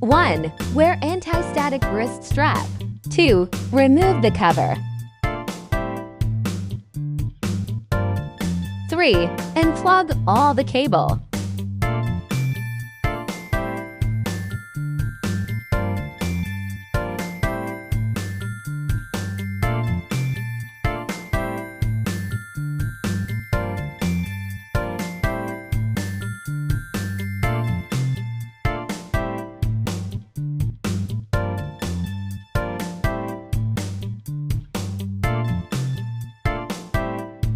1. Wear anti-static wrist strap. 2. Remove the cover. 3. Unplug all the cable.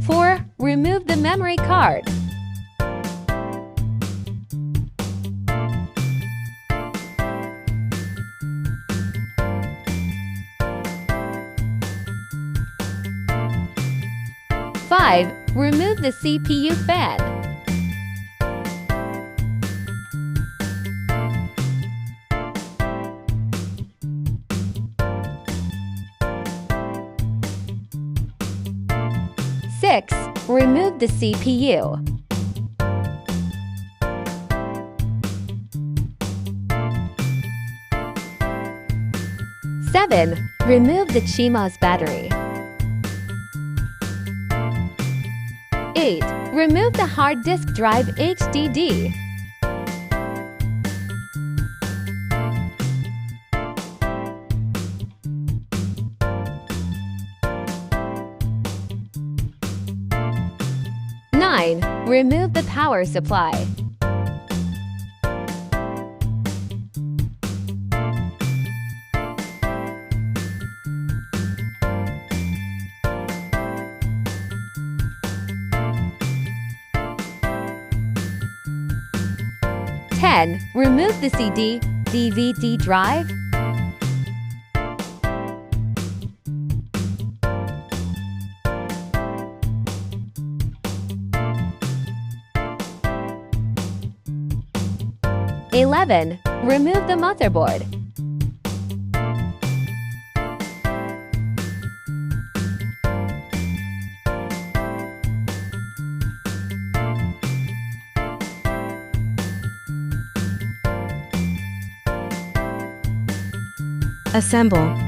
4. Remove the memory card. 5. Remove the CPU fan. 6. Remove the CPU. 7. Remove the CMOS battery. 8. Remove the hard disk drive HDD. 9. Remove the power supply. 10. Remove the CD/DVD drive. 11. Remove the motherboard. 'Assemble'